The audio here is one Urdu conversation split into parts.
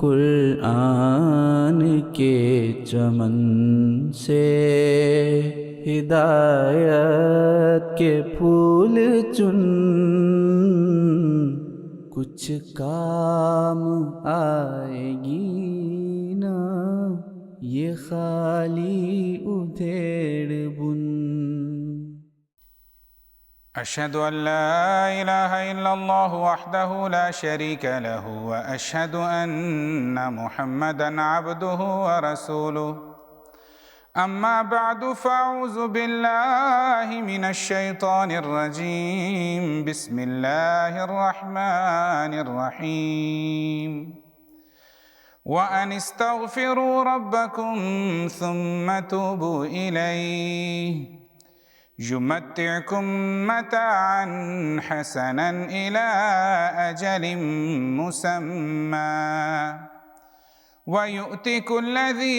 قرآن کے چمن سے ہدایت کے پھول چن، کچھ کام آئے گی نا یہ خالی ادھیڑ بن۔ اشہد ان لا الہ الا اللہ وحدہ لا شریک لہ واشہد ان محمدا عبدہ ورسولہ، اما بعد فاعوذ باللہ من الشیطان الرجیم، بسم اللہ الرحمن الرحیم۔ وَأَنِ اسْتَغْفِرُوا رَبَّكُمْ ثُمَّ تُوبُوا إِلَيْهِ يُمَتِّعْكُمْ مَتَاعًا حَسَنًا إِلَىٰ أَجَلٍ مُّسَمًّى وَيُؤْتِ كُلَّ ذِي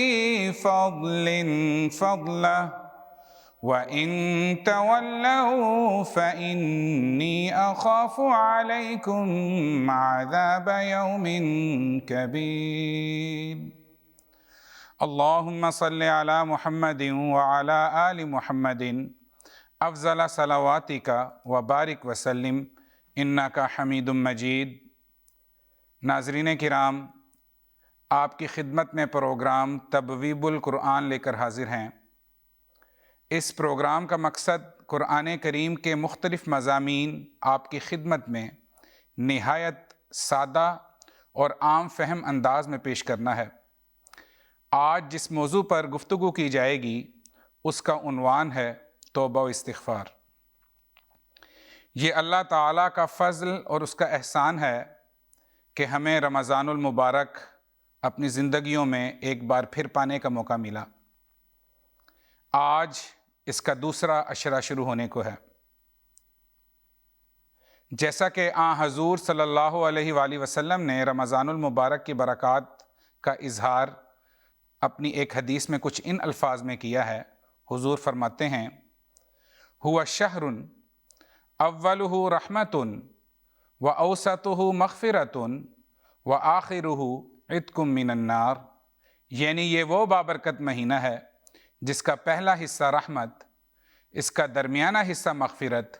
فَضْلٍ فَضْلَهُ وَإِن تَوَلَّوْا فَإِنِّي أَخَافُ عَلَيْكُمْ عَذَابَ يَوْمٍ كَبِيرٍ۔ اللہم صل علی محمد وعلی آل محمد افضل صلواتک وبارک وسلم انک حمید مجید۔ ناظرین کرام، آپ کی خدمت میں پروگرام تبویب القرآن لے کر حاضر ہیں۔ اس پروگرام کا مقصد قرآن کریم کے مختلف مضامین آپ کی خدمت میں نہایت سادہ اور عام فہم انداز میں پیش کرنا ہے۔ آج جس موضوع پر گفتگو کی جائے گی اس کا عنوان ہے توبہ و استغفار۔ یہ اللہ تعالیٰ کا فضل اور اس کا احسان ہے کہ ہمیں رمضان المبارک اپنی زندگیوں میں ایک بار پھر پانے کا موقع ملا۔ آج اس کا دوسرا عشرہ شروع ہونے کو ہے۔ جیسا کہ آن حضور صلی اللہ علیہ وآلہ وسلم نے رمضان المبارک کی برکات کا اظہار اپنی ایک حدیث میں کچھ ان الفاظ میں کیا ہے۔ حضور فرماتے ہیں، ہوا شہر اولہ رحمت واوسطہ مغفرۃ وآخرہ عتق من النار، یعنی یہ وہ بابرکت مہینہ ہے جس کا پہلا حصہ رحمت، اس کا درمیانہ حصہ مغفرت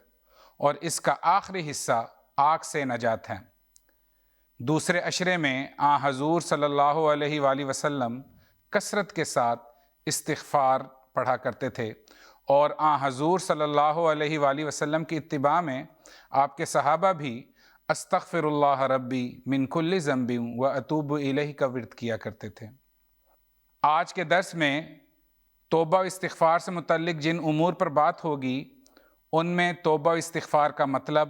اور اس کا آخری حصہ آگ سے نجات ہے۔ دوسرے عشرے میں آن حضور صلی اللہ علیہ وآلہ وسلم کثرت کے ساتھ استغفار پڑھا کرتے تھے، اور آن حضور صلی اللہ علیہ وآلہ وسلم کی اتباع میں آپ کے صحابہ بھی استغفر اللہ ربی من کل ذنب واتوب الیہ کا ورد کیا کرتے تھے۔ آج کے درس میں توبہ و استغفار سے متعلق جن امور پر بات ہوگی ان میں توبہ و استغفار کا مطلب،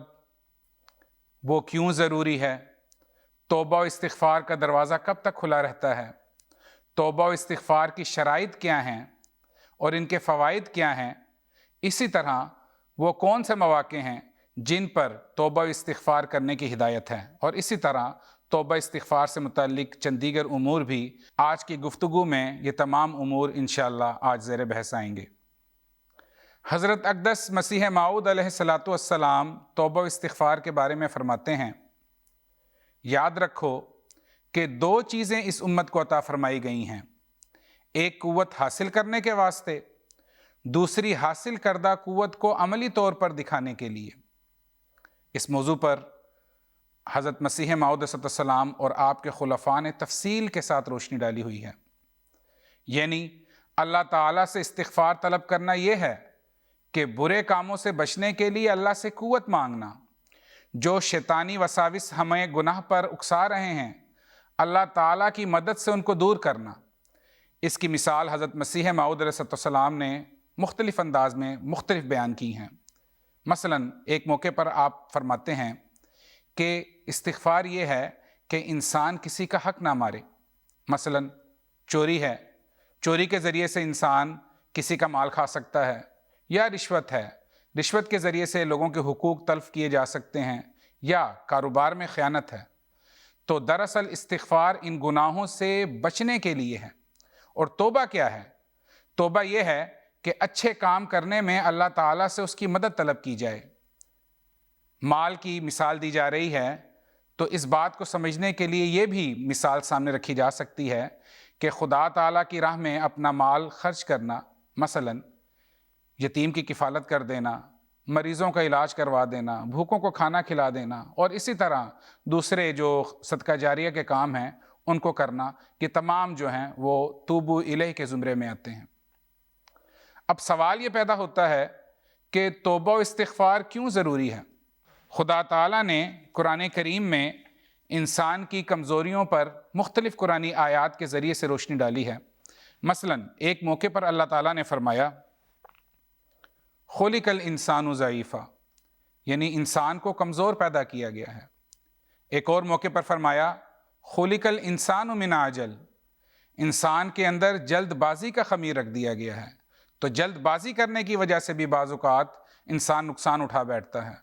وہ کیوں ضروری ہے، توبہ و استغفار کا دروازہ کب تک کھلا رہتا ہے، توبہ و استغفار کی شرائط کیا ہیں اور ان کے فوائد کیا ہیں، اسی طرح وہ کون سے مواقع ہیں جن پر توبہ و استغفار کرنے کی ہدایت ہے، اور اسی طرح توبہ استغفار سے متعلق چند دیگر امور بھی آج کی گفتگو میں یہ تمام امور انشاءاللہ آج زیر بحث آئیں گے۔ حضرت اقدس مسیح موعود علیہ السلام توبہ و استغفار کے بارے میں فرماتے ہیں، یاد رکھو کہ دو چیزیں اس امت کو عطا فرمائی گئی ہیں، ایک قوت حاصل کرنے کے واسطے، دوسری حاصل کردہ قوت کو عملی طور پر دکھانے کے لیے۔ اس موضوع پر حضرت مسیح موعود علیہ السلام اور آپ کے خلفاء نے تفصیل کے ساتھ روشنی ڈالی ہوئی ہے۔ یعنی اللہ تعالیٰ سے استغفار طلب کرنا یہ ہے کہ برے کاموں سے بچنے کے لیے اللہ سے قوت مانگنا، جو شیطانی وساوس ہمیں گناہ پر اکسا رہے ہیں اللہ تعالیٰ کی مدد سے ان کو دور کرنا۔ اس کی مثال حضرت مسیح موعود علیہ السلام نے مختلف انداز میں مختلف بیان کی ہیں۔ مثلا ایک موقع پر آپ فرماتے ہیں کہ استغفار یہ ہے کہ انسان کسی کا حق نہ مارے۔ مثلا چوری ہے، چوری کے ذریعے سے انسان کسی کا مال کھا سکتا ہے، یا رشوت ہے، رشوت کے ذریعے سے لوگوں کے حقوق تلف کیے جا سکتے ہیں، یا کاروبار میں خیانت ہے۔ تو دراصل استغفار ان گناہوں سے بچنے کے لیے ہے۔ اور توبہ کیا ہے؟ توبہ یہ ہے کہ اچھے کام کرنے میں اللہ تعالیٰ سے اس کی مدد طلب کی جائے۔ مال کی مثال دی جا رہی ہے تو اس بات کو سمجھنے کے لیے یہ بھی مثال سامنے رکھی جا سکتی ہے کہ خدا تعالیٰ کی راہ میں اپنا مال خرچ کرنا، مثلا یتیم کی کفالت کر دینا، مریضوں کا علاج کروا دینا، بھوکوں کو کھانا کھلا دینا، اور اسی طرح دوسرے جو صدقہ جاریہ کے کام ہیں ان کو کرنا، یہ تمام جو ہیں وہ توبو الیہ کے زمرے میں آتے ہیں۔ اب سوال یہ پیدا ہوتا ہے کہ توبہ و استغفار کیوں ضروری ہے؟ خدا تعالیٰ نے قرآن کریم میں انسان کی کمزوریوں پر مختلف قرآنی آیات کے ذریعے سے روشنی ڈالی ہے۔ مثلا ایک موقع پر اللہ تعالیٰ نے فرمایا خلق الانسان ضعیفا، یعنی انسان کو کمزور پیدا کیا گیا ہے۔ ایک اور موقع پر فرمایا خلق الانسان من عجل، انسان کے اندر جلد بازی کا خمیر رکھ دیا گیا ہے، تو جلد بازی کرنے کی وجہ سے بھی بعض اوقات انسان نقصان اٹھا بیٹھتا ہے۔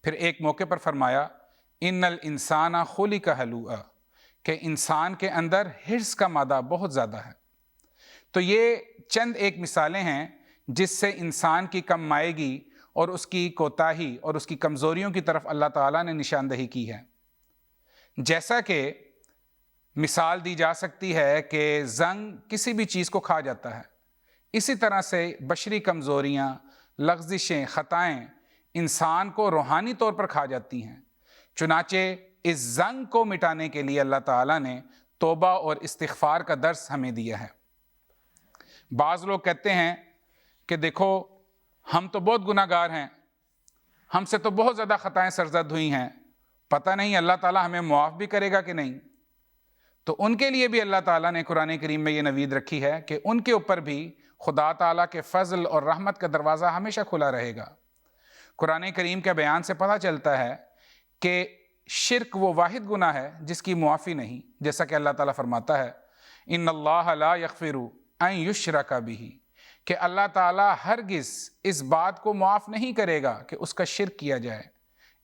پھر ایک موقع پر فرمایا ان الانسان خلق ہلوعا، کہ انسان کے اندر حرص کا مادہ بہت زیادہ ہے۔ تو یہ چند ایک مثالیں ہیں جس سے انسان کی کم مائیگی اور اس کی کوتاہی اور اس کی کمزوریوں کی طرف اللہ تعالیٰ نے نشاندہی کی ہے۔ جیسا کہ مثال دی جا سکتی ہے کہ زنگ کسی بھی چیز کو کھا جاتا ہے، اسی طرح سے بشری کمزوریاں، لغزشیں، خطائیں انسان کو روحانی طور پر کھا جاتی ہیں۔ چنانچہ اس زنگ کو مٹانے کے لیے اللہ تعالیٰ نے توبہ اور استغفار کا درس ہمیں دیا ہے۔ بعض لوگ کہتے ہیں کہ دیکھو ہم تو بہت گناہ گار ہیں، ہم سے تو بہت زیادہ خطائیں سرزد ہوئی ہیں، پتہ نہیں اللہ تعالیٰ ہمیں معاف بھی کرے گا کہ نہیں۔ تو ان کے لیے بھی اللہ تعالیٰ نے قرآن کریم میں یہ نوید رکھی ہے کہ ان کے اوپر بھی خدا تعالیٰ کے فضل اور رحمت کا دروازہ ہمیشہ کھلا رہے گا۔ قرآن کریم کے بیان سے پتہ چلتا ہے کہ شرک وہ واحد گناہ ہے جس کی معافی نہیں، جیسا کہ اللہ تعالیٰ فرماتا ہے ان اللہ لا یغفر ان یشرک بہ، کہ اللہ تعالیٰ ہرگز اس بات کو معاف نہیں کرے گا کہ اس کا شرک کیا جائے۔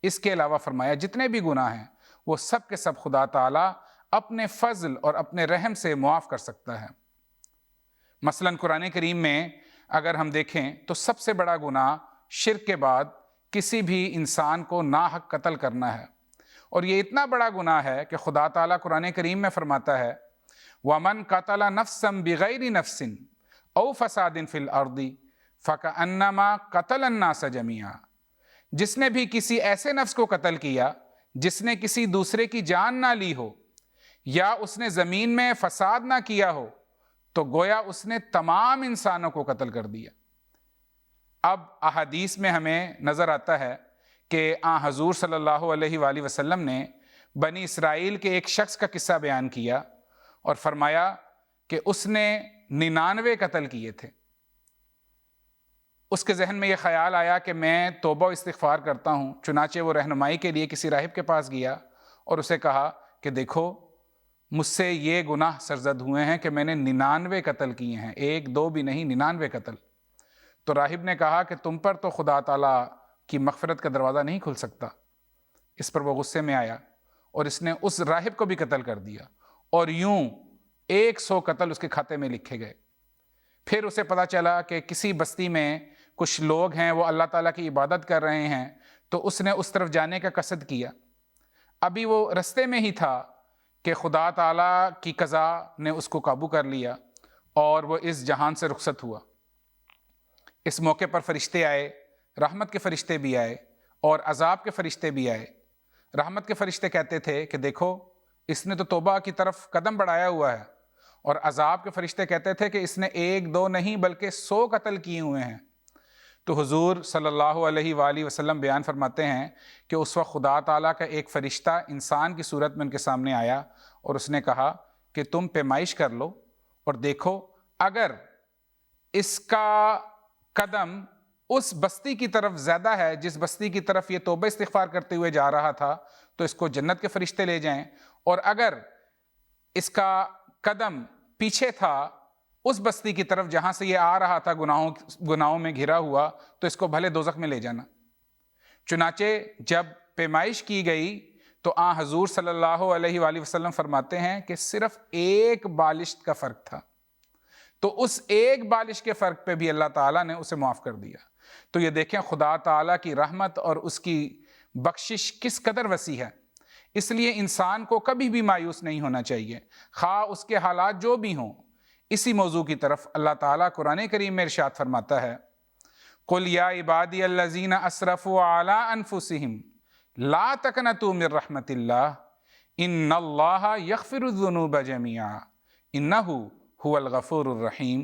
اس کے علاوہ فرمایا جتنے بھی گناہ ہیں وہ سب کے سب خدا تعالیٰ اپنے فضل اور اپنے رحم سے معاف کر سکتا ہے۔ مثلا قرآن کریم میں اگر ہم دیکھیں تو سب سے بڑا گناہ شرک کے بعد کسی بھی انسان کو ناحق قتل کرنا ہے، اور یہ اتنا بڑا گناہ ہے کہ خدا تعالیٰ قرآن کریم میں فرماتا ہے وَمَنْ قَتَلَ نَفْسًا بِغَيْرِ نَفْسٍ أَوْ فَسَادٍ فِي الْأَرْضِ فَكَأَنَّمَا قَتَلَ النَّاسَ جَمِيعًا، جس نے بھی کسی ایسے نفس کو قتل کیا جس نے کسی دوسرے کی جان نہ لی ہو یا اس نے زمین میں فساد نہ کیا ہو، تو گویا اس نے تمام انسانوں کو قتل کر دیا۔ اب احادیث میں ہمیں نظر آتا ہے کہ حضور صلی اللہ علیہ وآلہ وسلم نے بنی اسرائیل کے ایک شخص کا قصہ بیان کیا اور فرمایا کہ اس نے 99 قتل کیے تھے۔ اس کے ذہن میں یہ خیال آیا کہ میں توبہ و استغفار کرتا ہوں، چنانچہ وہ رہنمائی کے لیے کسی راہب کے پاس گیا اور اسے کہا کہ دیکھو مجھ سے یہ گناہ سرزد ہوئے ہیں کہ میں نے 99 قتل کیے ہیں، 1 2 بھی نہیں، 99 قتل۔ تو راہب نے کہا کہ تم پر تو خدا تعالیٰ کی مغفرت کا دروازہ نہیں کھل سکتا۔ اس پر وہ غصے میں آیا اور اس نے اس راہب کو بھی قتل کر دیا، اور یوں 100 قتل اس کے کھاتے میں لکھے گئے۔ پھر اسے پتہ چلا کہ کسی بستی میں کچھ لوگ ہیں وہ اللہ تعالیٰ کی عبادت کر رہے ہیں، تو اس نے اس طرف جانے کا قصد کیا۔ ابھی وہ رستے میں ہی تھا کہ خدا تعالیٰ کی قضا نے اس کو قابو کر لیا اور وہ اس جہان سے رخصت ہوا۔ اس موقع پر فرشتے آئے، رحمت کے فرشتے بھی آئے اور عذاب کے فرشتے بھی آئے۔ رحمت کے فرشتے کہتے تھے کہ دیکھو اس نے تو توبہ کی طرف قدم بڑھایا ہوا ہے، اور عذاب کے فرشتے کہتے تھے کہ اس نے 1 2 نہیں بلکہ 100 قتل کیے ہوئے ہیں۔ تو حضور صلی اللہ علیہ وآلہ وسلم بیان فرماتے ہیں کہ اس وقت خدا تعالیٰ کا ایک فرشتہ انسان کی صورت میں ان کے سامنے آیا اور اس نے کہا کہ تم پیمائش کر لو اور دیکھو اگر اس کا قدم اس بستی کی طرف زیادہ ہے جس بستی کی طرف یہ توبہ استغفار کرتے ہوئے جا رہا تھا تو اس کو جنت کے فرشتے لے جائیں، اور اگر اس کا قدم پیچھے تھا اس بستی کی طرف جہاں سے یہ آ رہا تھا گناہوں میں گھرا ہوا تو اس کو بھلے دوزخ میں لے جانا۔ چنانچہ جب پیمائش کی گئی تو حضور صلی اللہ علیہ وآلہ وسلم فرماتے ہیں کہ صرف 1 بالشت کا فرق تھا، تو اس 1 بالش کے فرق پہ بھی اللہ تعالیٰ نے اسے معاف کر دیا۔ تو یہ دیکھیں خدا تعالیٰ کی رحمت اور اس کی بخشش کس قدر وسیع ہے۔ اس لیے انسان کو کبھی بھی مایوس نہیں ہونا چاہیے، خواہ اس کے حالات جو بھی ہوں۔ اسی موضوع کی طرف اللہ تعالیٰ قرآن کریم میں ارشاد فرماتا ہے، قُلْ يَا عِبَادِيَ الَّذِينَ أَسْرَفُوا عَلَىٰ أَنفُسِهِمْ لَا تَقْنَطُوا مِن رَحْمَةِ اللَّهِ إِنَّ اللَّهَ يَغْفِرُ الذُّنُوبَ جَمِيعًا إِنَّهُ هُوَ الْغَفُورُ الرَّحِيمُ۔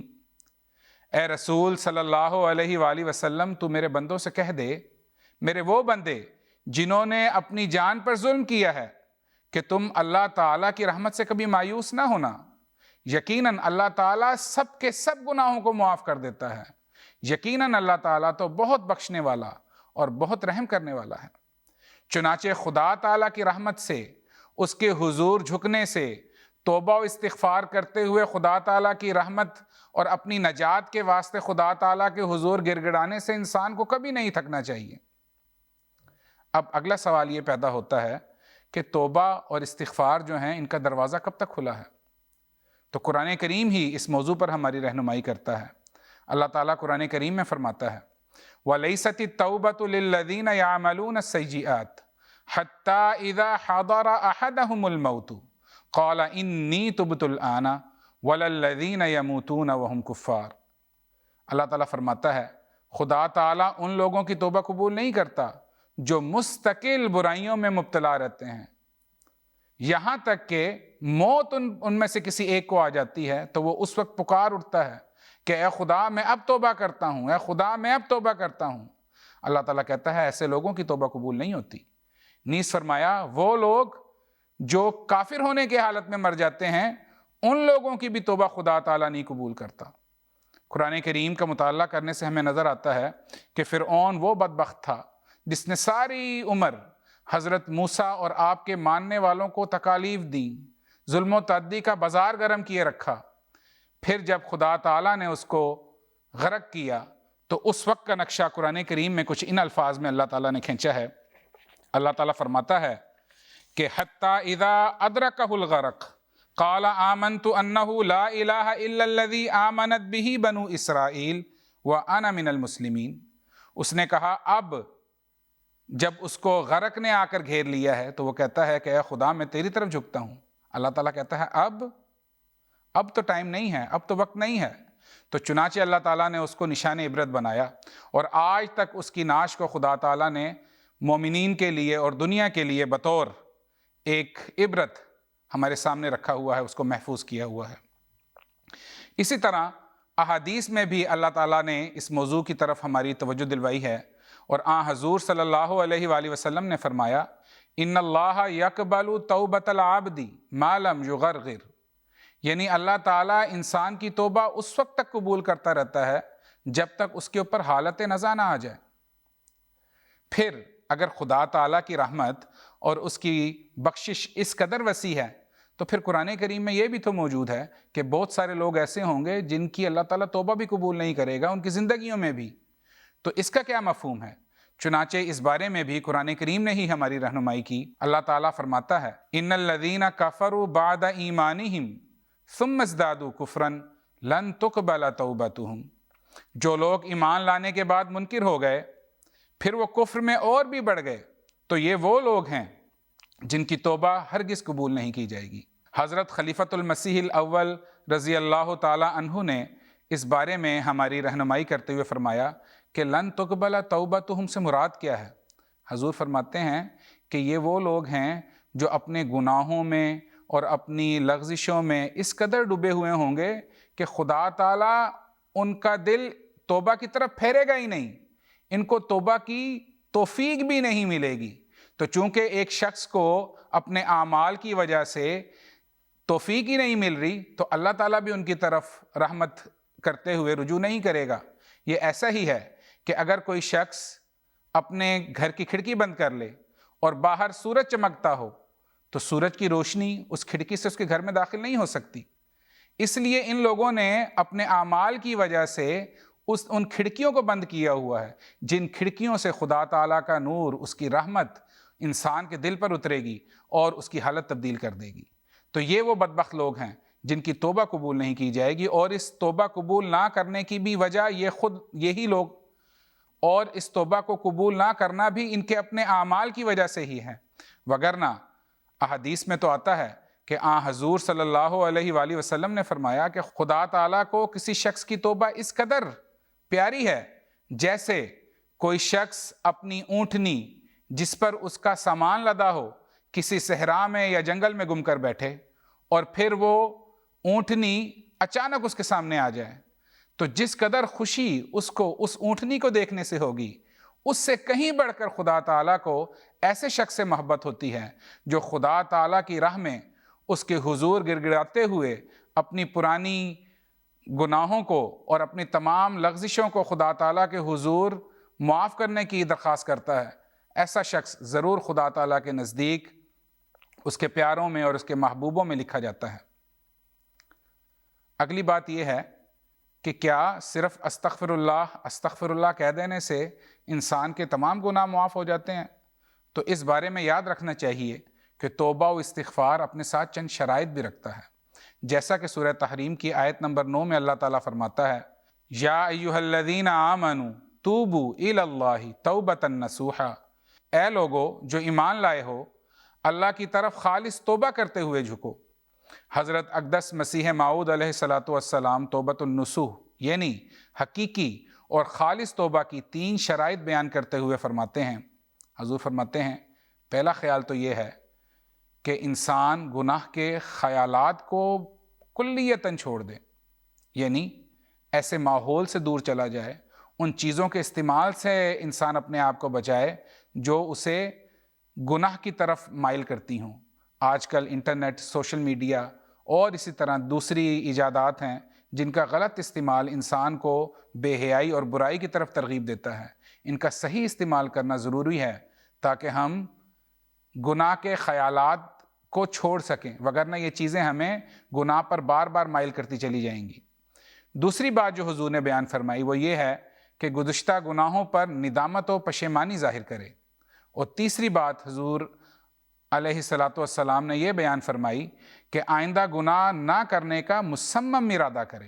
اے رسول صلی اللہ علیہ وآلہ وسلم، تو میرے بندوں سے کہہ دے، میرے وہ بندے جنہوں نے اپنی جان پر ظلم کیا ہے، کہ تم اللہ تعالیٰ کی رحمت سے کبھی مایوس نہ ہونا۔ یقیناً اللہ تعالیٰ سب کے سب گناہوں کو معاف کر دیتا ہے۔ یقیناً اللہ تعالیٰ تو بہت بخشنے والا اور بہت رحم کرنے والا ہے۔ چنانچہ خدا تعالیٰ کی رحمت سے، اس کے حضور جھکنے سے، توبہ و استغفار کرتے ہوئے خدا تعالیٰ کی رحمت اور اپنی نجات کے واسطے خدا تعالیٰ کے حضور گر گڑانے سے انسان کو کبھی نہیں تھکنا چاہیے۔ اب اگلا سوال یہ پیدا ہوتا ہے کہ توبہ اور استغفار جو ہیں، ان کا دروازہ کب تک کھلا ہے؟ تو قرآن کریم ہی اس موضوع پر ہماری رہنمائی کرتا ہے۔ اللہ تعالیٰ قرآن کریم میں فرماتا ہے، وَلَيْسَتِ التَّوْبَةُ لِلَّذِينَ يَعْمَلُونَ السَّيِّئَاتِ حَتَّى إِذَا حَضَرَ أَحَدَهُمُ الْمَوْتُ قَالَ إِنِّي تُبْتُ الْآنَ وَلَا الَّذِينَ يَمُوتُونَ وَهُمْ كُفَّارٌ۔ اللہ تعالیٰ فرماتا ہے، خدا تعالیٰ ان لوگوں کی توبہ قبول نہیں کرتا جو مستقل برائیوں میں مبتلا رہتے ہیں، یہاں تک کہ موت ان میں سے کسی ایک کو آ جاتی ہے تو وہ اس وقت پکار اٹھتا ہے کہ اے خدا میں اب توبہ کرتا ہوں، اے خدا میں اب توبہ کرتا ہوں۔ اللہ تعالیٰ کہتا ہے ایسے لوگوں کی توبہ قبول نہیں ہوتی۔ نیز فرمایا، وہ لوگ جو کافر ہونے کے حالت میں مر جاتے ہیں، ان لوگوں کی بھی توبہ خدا تعالیٰ نہیں قبول کرتا۔ قرآن کریم کا مطالعہ کرنے سے ہمیں نظر آتا ہے کہ فرعون وہ بدبخت تھا جس نے ساری عمر حضرت موسیٰ اور آپ کے ماننے والوں کو تکالیف دیں، ظلم و تعدی کا بازار گرم کیے رکھا۔ پھر جب خدا تعالیٰ نے اس کو غرق کیا تو اس وقت کا نقشہ قرآن کریم میں کچھ ان الفاظ میں اللہ تعالیٰ نے کھینچا ہے۔ اللہ تعالیٰ فرماتا ہے کہ حَتَّى إِذَا أَدْرَكَهُ الْغَرَقُ قَالَ آمَنْتُ أَنَّهُ لَا إِلَهَ إِلَّا الَّذِي آمَنَتْ بِهِ بَنُو إِسْرَائِيلَ وَأَنَا مِنَ الْمُسْلِمِينَ۔ اس نے کہا، اب جب اس کو غرق نے آ کر گھیر لیا ہے تو وہ کہتا ہے کہ اے خدا میں تیری طرف جھکتا ہوں۔ اللہ تعالیٰ کہتا ہے اب تو ٹائم نہیں ہے، اب تو وقت نہیں ہے۔ تو چنانچہ اللہ تعالیٰ نے اس کو نشان عبرت بنایا، اور آج تک اس کی نعش کو خدا تعالیٰ نے مومنین کے لیے اور دنیا کے لیے بطور ایک عبرت ہمارے سامنے رکھا ہوا ہے، اس کو محفوظ کیا ہوا ہے۔ اسی طرح احادیث میں بھی اللہ تعالیٰ نے اس موضوع کی طرف ہماری توجہ دلوائی ہے، اور حضور صلی اللہ علیہ وآلہ وسلم نے فرمایا، ان اللہ یقبل توبۃ العبد ما لم یغرغر، یعنی اللہ تعالیٰ انسان کی توبہ اس وقت تک قبول کرتا رہتا ہے جب تک اس کے اوپر حالت نزا نہ آ جائے۔ پھر اگر خدا تعالیٰ کی رحمت اور اس کی بخشش اس قدر وسیع ہے تو پھر قرآن کریم میں یہ بھی تو موجود ہے کہ بہت سارے لوگ ایسے ہوں گے جن کی اللہ تعالیٰ توبہ بھی قبول نہیں کرے گا ان کی زندگیوں میں بھی۔ تو اس کا کیا مفہوم ہے؟ چنانچہ اس بارے میں بھی قرآن کریم نے ہی ہماری رہنمائی کی۔ اللہ تعالیٰ فرماتا ہے، ان الذین کفروا بعد ایمانہم ثم ازدادوا کفرا لن تقبل توبتہم، جو لوگ ایمان لانے کے بعد منکر ہو گئے پھر وہ کفر میں اور بھی بڑھ گئے تو یہ وہ لوگ ہیں جن کی توبہ ہرگز قبول نہیں کی جائے گی۔ حضرت خلیفۃ المسیح الاول رضی اللہ تعالی عنہ نے اس بارے میں ہماری رہنمائی کرتے ہوئے فرمایا کہ لن تقبل توبتہم سے مراد کیا ہے؟ حضور فرماتے ہیں کہ یہ وہ لوگ ہیں جو اپنے گناہوں میں اور اپنی لغزشوں میں اس قدر ڈوبے ہوئے ہوں گے کہ خدا تعالیٰ ان کا دل توبہ کی طرف پھیرے گا ہی نہیں، ان کو توبہ کی توفیق بھی نہیں ملے گی۔ تو چونکہ ایک شخص کو اپنے اعمال کی وجہ سے توفیق ہی نہیں مل رہی تو اللہ تعالیٰ بھی ان کی طرف رحمت کرتے ہوئے رجوع نہیں کرے گا۔ یہ ایسا ہی ہے کہ اگر کوئی شخص اپنے گھر کی کھڑکی بند کر لے اور باہر سورج چمکتا ہو تو سورج کی روشنی اس کھڑکی سے اس کے گھر میں داخل نہیں ہو سکتی۔ اس لیے ان لوگوں نے اپنے اعمال کی وجہ سے ان کھڑکیوں کو بند کیا ہوا ہے جن کھڑکیوں سے خدا تعالیٰ کا نور، اس کی رحمت انسان کے دل پر اترے گی اور اس کی حالت تبدیل کر دے گی۔ تو یہ وہ بدبخت لوگ ہیں جن کی توبہ قبول نہیں کی جائے گی، اور اس توبہ قبول نہ کرنے کی بھی وجہ یہی لوگ، اور اس توبہ کو قبول نہ کرنا بھی ان کے اپنے اعمال کی وجہ سے ہی ہے۔ وگرنہ احادیث میں تو آتا ہے کہ حضور صلی اللہ علیہ وآلہ وسلم نے فرمایا کہ خدا تعالیٰ کو کسی شخص کی توبہ اس قدر پیاری ہے جیسے کوئی شخص اپنی اونٹنی جس پر اس کا سامان لدا ہو کسی صحرا میں یا جنگل میں گم کر بیٹھے اور پھر وہ اونٹنی اچانک اس کے سامنے آ جائے، تو جس قدر خوشی اس کو اس اونٹنی کو دیکھنے سے ہوگی، اس سے کہیں بڑھ کر خدا تعالیٰ کو ایسے شخص سے محبت ہوتی ہے جو خدا تعالیٰ کی راہ میں اس کے حضور گڑ گڑاتے ہوئے اپنی پرانی گناہوں کو اور اپنی تمام لغزشوں کو خدا تعالیٰ کے حضور معاف کرنے کی درخواست کرتا ہے۔ ایسا شخص ضرور خدا تعالیٰ کے نزدیک اس کے پیاروں میں اور اس کے محبوبوں میں لکھا جاتا ہے۔ اگلی بات یہ ہے کہ کیا صرف استغفر اللہ کہہ دینے سے انسان کے تمام گناہ معاف ہو جاتے ہیں؟ تو اس بارے میں یاد رکھنا چاہیے کہ توبہ و استغفار اپنے ساتھ چند شرائط بھی رکھتا ہے، جیسا کہ سورہ تحریم کی آیت نمبر 9 میں اللہ تعالیٰ فرماتا ہے یا ایھا الذین آمنوا توبوا الی اللہ توبۃ نصوحا، اے لوگو جو ایمان لائے ہو اللہ کی طرف خالص توبہ کرتے ہوئے جھکو۔ حضرت اقدس مسیح موعود علیہ السلام توبۃ النصوح یعنی حقیقی اور خالص توبہ کی 3 شرائط بیان کرتے ہوئے فرماتے ہیں، حضور فرماتے ہیں پہلا خیال تو یہ ہے کہ انسان گناہ کے خیالات کو کلیتاً چھوڑ دے، یعنی ایسے ماحول سے دور چلا جائے، ان چیزوں کے استعمال سے انسان اپنے آپ کو بچائے جو اسے گناہ کی طرف مائل کرتی ہوں۔ آج کل انٹرنیٹ، سوشل میڈیا اور اسی طرح دوسری ایجادات ہیں جن کا غلط استعمال انسان کو بے حیائی اور برائی کی طرف ترغیب دیتا ہے۔ ان کا صحیح استعمال کرنا ضروری ہے تاکہ ہم گناہ کے خیالات کو چھوڑ سکیں، وگرنہ یہ چیزیں ہمیں گناہ پر بار بار مائل کرتی چلی جائیں گی۔ دوسری بات جو حضور نے بیان فرمائی وہ یہ ہے کہ گزشتہ گناہوں پر ندامت و پشیمانی ظاہر کرے، اور تیسری بات حضور علیہ السلام نے یہ بیان فرمائی کہ آئندہ گناہ نہ کرنے کا مصمم ارادہ کرے۔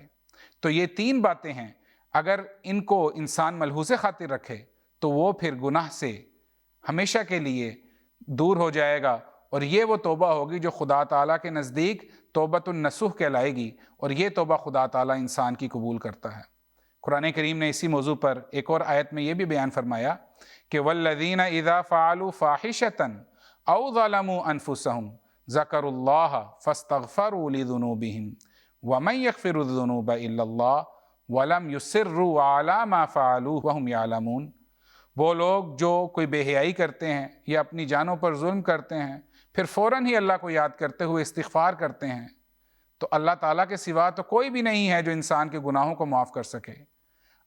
تو یہ 3 باتیں ہیں، اگر ان کو انسان ملحوظ خاطر رکھے تو وہ پھر گناہ سے ہمیشہ کے لیے دور ہو جائے گا، اور یہ وہ توبہ ہوگی جو خدا تعالیٰ کے نزدیک توبۃ النصوح کہلائے گی، اور یہ توبہ خدا تعالیٰ انسان کی قبول کرتا ہے۔ قرآن کریم نے اسی موضوع پر ایک اور آیت میں یہ بھی بیان فرمایا کہ وَالَّذِينَ إِذَا فَعَلُوا فَاحِشَةً أَوْ ظَلَمُوا أَنفُسَهُمْ ذَكَرُوا اللَّهَ فَاسْتَغْفَرُوا لِذُنُوبِهِمْ وَمَن يَغْفِرُ الذُّنُوبَ إِلَّا اللَّهُ وَلَمْ يُصِرُّوا عَلَى مَا فَعَلُوا وَهُمْ يَعْلَمُونَ۔ وہ لوگ جو کوئی بے حیائی کرتے ہیں یا اپنی جانوں پر ظلم کرتے ہیں پھر فوراً ہی اللہ کو یاد کرتے ہوئے استغفار کرتے ہیں، تو اللہ تعالیٰ کے سوا تو کوئی بھی نہیں ہے جو انسان کے گناہوں کو معاف کر سکے۔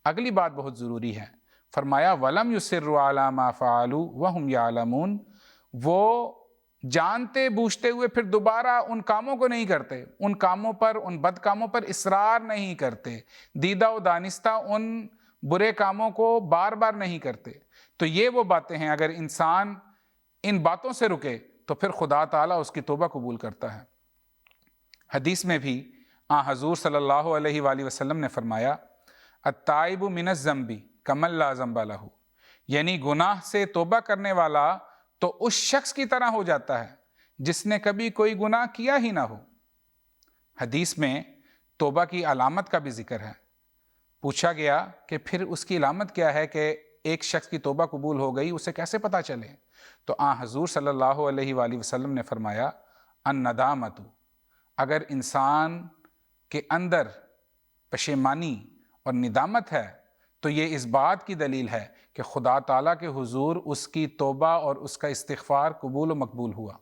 اگلی بات بہت ضروری ہے، فرمایا وَلَمْ يُصِرُّوا عَلَى مَا فَعَلُوا وَهُمْ يَعْلَمُونَ، وہ جانتے بوجھتے ہوئے پھر دوبارہ ان کاموں کو نہیں کرتے، ان کاموں پر، ان بد کاموں پر اصرار نہیں کرتے، دیدہ و دانستہ ان برے کاموں کو بار بار نہیں کرتے۔ تو یہ وہ باتیں ہیں، اگر انسان ان باتوں سے رکے تو پھر خدا تعالیٰ اس کی توبہ قبول کرتا ہے۔ حدیث میں بھی حضور صلی اللہ علیہ وآلہ وسلم نے فرمایا التائب من الذنب کمن لا ذنب لہ، یعنی گناہ سے توبہ کرنے والا تو اس شخص کی طرح ہو جاتا ہے جس نے کبھی کوئی گناہ کیا ہی نہ ہو۔ حدیث میں توبہ کی علامت کا بھی ذکر ہے۔ پوچھا گیا کہ پھر اس کی علامت کیا ہے کہ ایک شخص کی توبہ قبول ہو گئی، اسے کیسے پتہ چلے؟ تو حضور صلی اللہ علیہ وآلہ وسلم نے فرمایا الندامت، اگر انسان کے اندر پشیمانی اور ندامت ہے تو یہ اس بات کی دلیل ہے کہ خدا تعالیٰ کے حضور اس کی توبہ اور اس کا استغفار قبول و مقبول ہوا۔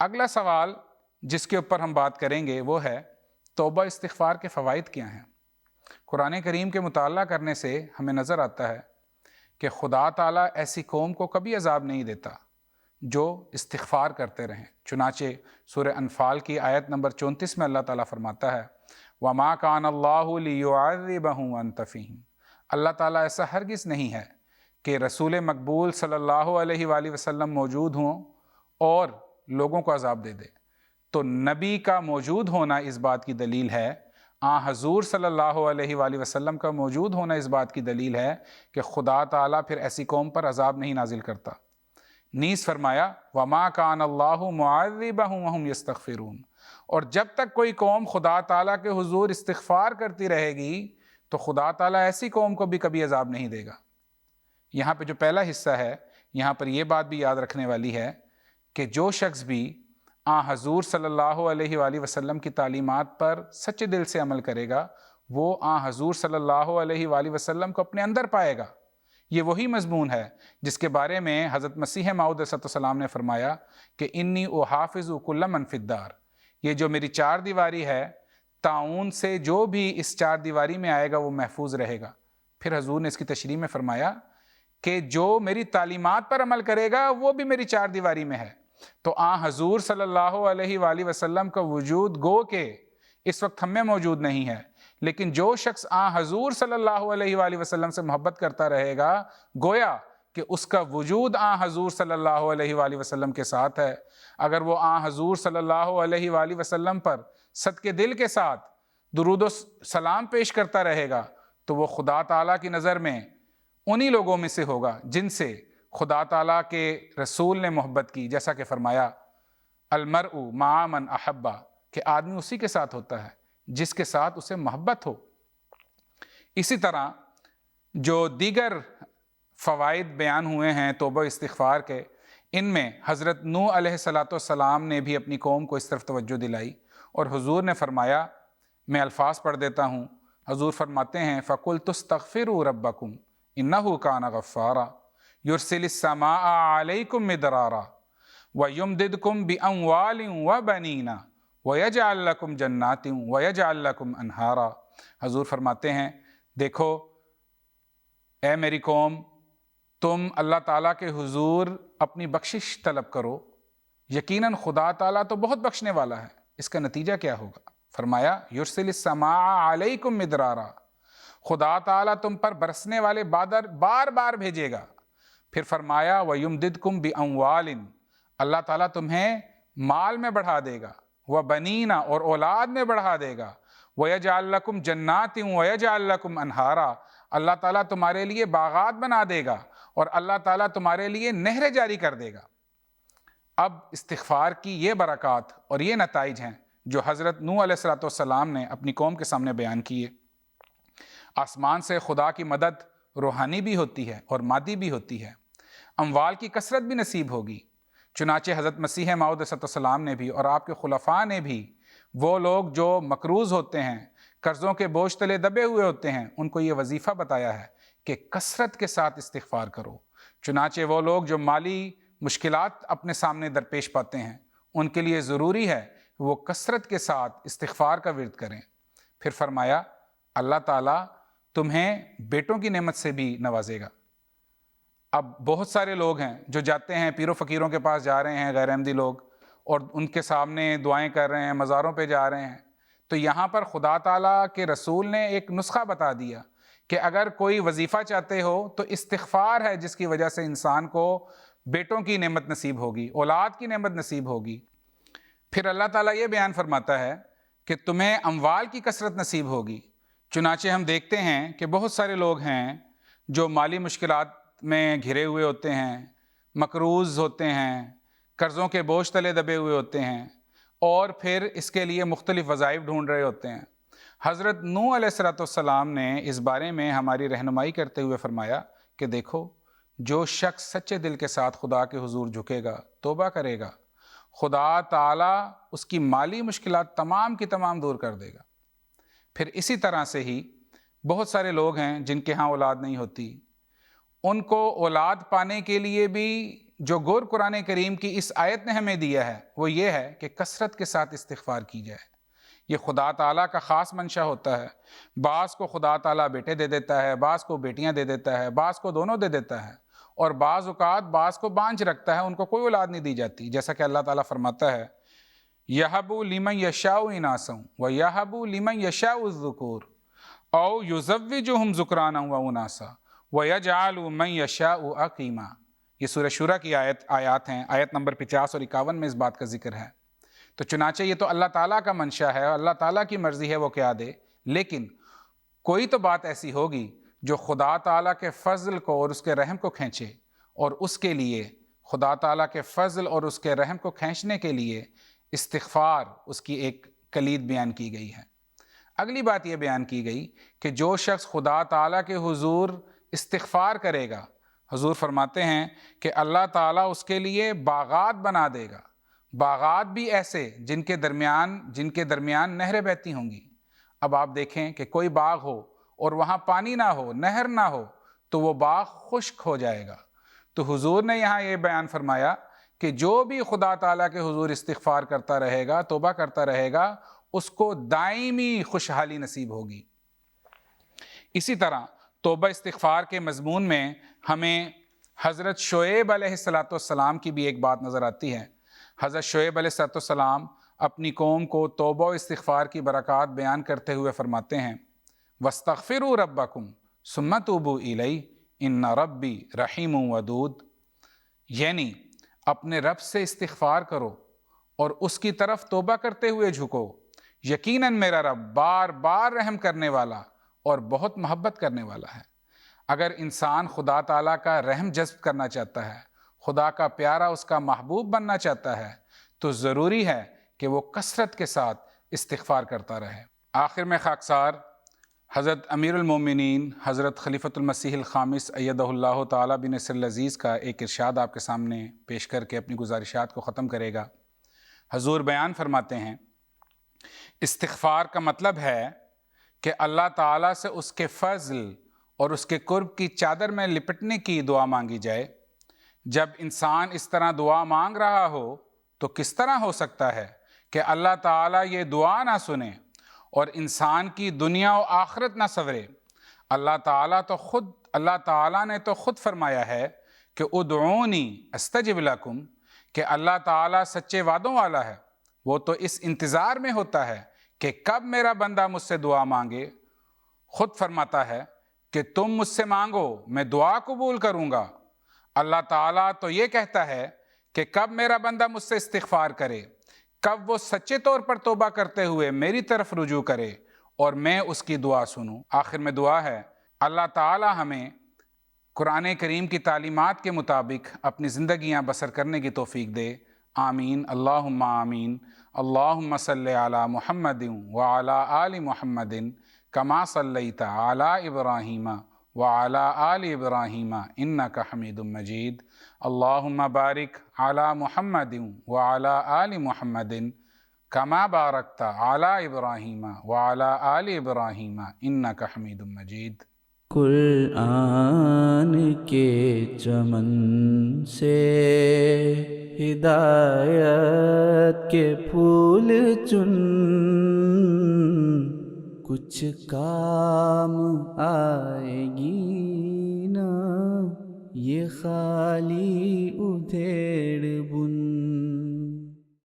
اگلا سوال جس کے اوپر ہم بات کریں گے وہ ہے توبہ استغفار کے فوائد کیا ہیں؟ قرآن کریم کے مطالعہ کرنے سے ہمیں نظر آتا ہے کہ خدا تعالیٰ ایسی قوم کو کبھی عذاب نہیں دیتا جو استغفار کرتے رہیں۔ چنانچہ سورہ انفال کی آیت نمبر 34 میں اللہ تعالیٰ فرماتا ہے وَمَا كَانَ اللَّهُ لِيُعَذِّبَهُمْ وَأَنْتَ فِيهِمْ، اللہ تعالیٰ ایسا ہرگز نہیں ہے کہ رسول مقبول صلی اللہ علیہ وآلہ وسلم موجود ہوں اور لوگوں کو عذاب دے دے۔ تو نبی کا موجود ہونا اس بات کی دلیل ہے، حضور صلی اللہ علیہ وآلہ وسلم کا موجود ہونا اس بات کی دلیل ہے کہ خدا تعالیٰ پھر ایسی قوم پر عذاب نہیں نازل کرتا۔ نیز فرمایا وما کان اللہ معذبہم وہم یستغفرون، اور جب تک کوئی قوم خدا تعالیٰ کے حضور استغفار کرتی رہے گی تو خدا تعالیٰ ایسی قوم کو بھی کبھی عذاب نہیں دے گا۔ یہاں پہ جو پہلا حصہ ہے، یہاں پر یہ بات بھی یاد رکھنے والی ہے کہ جو شخص بھی حضور صلی اللہ علیہ وآلہ وسلم کی تعلیمات پر سچے دل سے عمل کرے گا، وہ حضور صلی اللہ علیہ وآلہ وسلم کو اپنے اندر پائے گا۔ یہ وہی مضمون ہے جس کے بارے میں حضرت مسیح موعود علیہ السلام نے فرمایا کہ انی احافظ کل من فی الدار، یہ جو میری چار دیواری ہے، طاعون سے جو بھی اس چار دیواری میں آئے گا وہ محفوظ رہے گا۔ پھر حضور نے اس کی تشریح میں فرمایا کہ جو میری تعلیمات پر عمل کرے گا وہ بھی میری چار دیواری میں ہے۔ تو حضور صلی اللہ علیہ وآلہ وسلم کا وجود گو کہ اس وقت ہم میں موجود نہیں ہے، لیکن جو شخص حضور صلی اللہ علیہ وآلہ وسلم سے محبت کرتا رہے گا، گویا کہ اس کا وجود حضور صلی اللہ علیہ وآلہ وسلم کے ساتھ ہے۔ اگر وہ حضور صلی اللہ علیہ وآلہ وسلم پر صدقے دل کے ساتھ درود و سلام پیش کرتا رہے گا تو وہ خدا تعالیٰ کی نظر میں انہی لوگوں میں سے ہوگا جن سے خدا تعالیٰ کے رسول نے محبت کی، جیسا کہ فرمایا المرء مع من احبہ، کہ آدمی اسی کے ساتھ ہوتا ہے جس کے ساتھ اسے محبت ہو۔ اسی طرح جو دیگر فوائد بیان ہوئے ہیں توبہ استغفار کے، ان میں حضرت نوح علیہ السلام نے بھی اپنی قوم کو اس طرف توجہ دلائی، اور حضور نے فرمایا، میں الفاظ پڑھ دیتا ہوں، حضور فرماتے ہیں فَقُلْتُ اسْتَغْفِرُوا رَبَّكُمْ إِنَّهُ كَانَ غَفَّارًا يُرْسِلِ السَّمَاءَ عَلَيْكُمْ مِدْرَارًا وَيُمْدِدْكُمْ بِأَمْوَالٍ وَبَنِينَ وَيَجْعَلْ لَكُمْ جَنَّاتٍ وَيَجْعَلْ لَكُمْ أَنْهَارًا۔ حضور فرماتے ہیں دیکھو اے میری قوم، تم اللہ تعالیٰ کے حضور اپنی بخشش طلب کرو، یقیناً خدا تعالیٰ تو بہت بخشنے والا ہے۔ اس کا نتیجہ کیا ہوگا؟ فرمایا یرسل السماء علیکم مدرارا، خدا تعالیٰ تم پر برسنے والے بادل بار بار بھیجے گا۔ پھر فرمایا وَيُمْدِدْكُمْ بِأَمْوَالٍ، اللہ تعالیٰ تمہیں مال میں بڑھا دے گا، وَبَنِينَ اور اولاد میں بڑھا دے گا، وَيَجْعَلْ لَكُمْ جَنَّاتٍ وَيَجْعَلْ لَكُمْ أَنْهَارًا، اللہ تعالیٰ تمہارے لیے باغات بنا دے گا اور اللہ تعالیٰ تمہارے لیے نہریں جاری کر دے گا۔ اب استغفار کی یہ برکات اور یہ نتائج ہیں جو حضرت نوح علیہ السلام نے اپنی قوم کے سامنے بیان کیے۔ آسمان سے خدا کی مدد روحانی بھی ہوتی ہے اور مادی بھی ہوتی ہے، اموال کی کثرت بھی نصیب ہوگی۔ چنانچہ حضرت مسیح موعود علیہ السلام نے بھی اور آپ کے خلفاء نے بھی وہ لوگ جو مقروض ہوتے ہیں، قرضوں کے بوجھ تلے دبے ہوئے ہوتے ہیں، ان کو یہ وظیفہ بتایا ہے کہ کثرت کے ساتھ استغفار کرو۔ چنانچہ وہ لوگ جو مالی مشکلات اپنے سامنے درپیش پاتے ہیں، ان کے لیے ضروری ہے کہ وہ کثرت کے ساتھ استغفار کا ورد کریں۔ پھر فرمایا اللہ تعالیٰ تمہیں بیٹوں کی نعمت سے بھی نوازے گا۔ اب بہت سارے لوگ ہیں جو جاتے ہیں پیر و فقیروں کے پاس جا رہے ہیں، غیر احمدی لوگ، اور ان کے سامنے دعائیں کر رہے ہیں، مزاروں پہ جا رہے ہیں۔ تو یہاں پر خدا تعالیٰ کے رسول نے ایک نسخہ بتا دیا کہ اگر کوئی وظیفہ چاہتے ہو تو استغفار ہے جس کی وجہ سے انسان کو بیٹوں کی نعمت نصیب ہوگی، اولاد کی نعمت نصیب ہوگی۔ پھر اللہ تعالیٰ یہ بیان فرماتا ہے کہ تمہیں اموال کی کثرت نصیب ہوگی۔ چنانچہ ہم دیکھتے ہیں کہ بہت سارے لوگ ہیں جو مالی مشکلات میں گھرے ہوئے ہوتے ہیں، مقروض ہوتے ہیں، قرضوں کے بوجھ تلے دبے ہوئے ہوتے ہیں، اور پھر اس کے لیے مختلف وظائف ڈھونڈ رہے ہوتے ہیں۔ حضرت نوح علیہ السلام نے اس بارے میں ہماری رہنمائی کرتے ہوئے فرمایا کہ دیکھو جو شخص سچے دل کے ساتھ خدا کے حضور جھکے گا، توبہ کرے گا، خدا تعالیٰ اس کی مالی مشکلات تمام کی تمام دور کر دے گا۔ پھر اسی طرح سے ہی بہت سارے لوگ ہیں جن کے ہاں اولاد نہیں ہوتی، ان کو اولاد پانے کے لیے بھی جو گر قرآن کریم کی اس آیت نے ہمیں دیا ہے وہ یہ ہے کہ کثرت کے ساتھ استغفار کی جائے۔ یہ خدا تعالیٰ کا خاص منشا ہوتا ہے۔ بعض کو خدا تعالیٰ بیٹے دے دیتا ہے، بعض کو بیٹیاں دے دیتا ہے، بعض کو دونوں دے دیتا ہے، اور بعض اوقات بعض کو بانجھ رکھتا ہے، ان کو کوئی اولاد نہیں دی جاتی، جیسا کہ اللہ تعالیٰ فرماتا ہے یَهَبُ لِمَن يَشَاءُ إِنَاثًا وَيَهَبُ لِمَن يَشَاءُ الذُّكُورَ أَوْ يُزَوِّجُهُمْ ذُكْرَانًا وَإِنَاثًا وَيَجْعَلُ مَن يَشَاءُ عَقِيمًا۔ یہ سورہ شورى کی آیات ہیں، آیت نمبر 50 اور 51 میں اس بات کا ذکر ہے۔ تو چنانچہ یہ تو اللہ تعالیٰ کا منشا ہے، اللہ تعالیٰ کی مرضی ہے وہ کیا دے، لیکن کوئی تو بات ایسی ہوگی جو خدا تعالیٰ کے فضل کو اور اس کے رحم کو کھینچے اور اس کے لیے خدا تعالیٰ کے فضل اور اس کے رحم کو کھینچنے کے لیے استغفار اس کی ایک کلید بیان کی گئی ہے۔ اگلی بات یہ بیان کی گئی کہ جو شخص خدا تعالیٰ کے حضور استغفار کرے گا، حضور فرماتے ہیں کہ اللہ تعالیٰ اس کے لیے باغات بنا دے گا، باغات بھی ایسے جن کے درمیان نہریں بہتی ہوں گی۔ اب آپ دیکھیں کہ کوئی باغ ہو اور وہاں پانی نہ ہو، نہر نہ ہو، تو وہ باغ خشک ہو جائے گا۔ تو حضور نے یہاں یہ بیان فرمایا کہ جو بھی خدا تعالیٰ کے حضور استغفار کرتا رہے گا، توبہ کرتا رہے گا، اس کو دائمی خوشحالی نصیب ہوگی۔ اسی طرح توبہ استغفار کے مضمون میں ہمیں حضرت شعیب علیہ السلام کی بھی ایک بات نظر آتی ہے۔ حضرت شعیب علیہ السلام اپنی قوم کو توبہ و استغفار کی برکات بیان کرتے ہوئے فرماتے ہیں وَاسْتَغْفِرُوا رَبَّكُمْ ثُمَّ تُوبُوا إِلَيْهِ إِنَّ رَبِّي رَحِيمٌ وَدُودٌ، یعنی اپنے رب سے استغفار کرو اور اس کی طرف توبہ کرتے ہوئے جھکو، یقیناً میرا رب بار بار رحم کرنے والا اور بہت محبت کرنے والا ہے۔ اگر انسان خدا تعالیٰ کا رحم جذب کرنا چاہتا ہے، خدا کا پیارا اس کا محبوب بننا چاہتا ہے، تو ضروری ہے کہ وہ کثرت کے ساتھ استغفار کرتا رہے۔ آخر میں خاکسار حضرت امیر المومنین حضرت خلیفۃ المسیح الخامس ایدہ اللہ تعالیٰ بنصر العزیز کا ایک ارشاد آپ کے سامنے پیش کر کے اپنی گزارشات کو ختم کرے گا۔ حضور بیان فرماتے ہیں استغفار کا مطلب ہے کہ اللہ تعالیٰ سے اس کے فضل اور اس کے قرب کی چادر میں لپٹنے کی دعا مانگی جائے۔ جب انسان اس طرح دعا مانگ رہا ہو تو کس طرح ہو سکتا ہے کہ اللہ تعالیٰ یہ دعا نہ سنے اور انسان کی دنیا و آخرت نہ سنورے؟ اللہ تعالیٰ نے تو خود فرمایا ہے کہ ادعونی استجب لکم، کہ اللہ تعالیٰ سچے وعدوں والا ہے، وہ تو اس انتظار میں ہوتا ہے کہ کب میرا بندہ مجھ سے دعا مانگے۔ خود فرماتا ہے کہ تم مجھ سے مانگو میں دعا قبول کروں گا۔ اللہ تعالیٰ تو یہ کہتا ہے کہ کب میرا بندہ مجھ سے استغفار کرے، کب وہ سچے طور پر توبہ کرتے ہوئے میری طرف رجوع کرے اور میں اس کی دعا سنوں۔ آخر میں دعا ہے اللہ تعالیٰ ہمیں قرآن کریم کی تعلیمات کے مطابق اپنی زندگیاں بسر کرنے کی توفیق دے۔ آمین اللہم آمین۔ اللہم صلی علی محمد وعلی آل محمد کما صلیت علی ابراہیم وعلی آل ابراہیم انک حمید مجید۔ اللہم بارک علی محمد وعلی آل محمد کما بارکت علی ابراہیم وعلی آل ابراہیم انک حمید مجید۔ قرآن کے چمن سے ہدایت کے پھول چن، کچھ کام آئے گی نا یہ خالی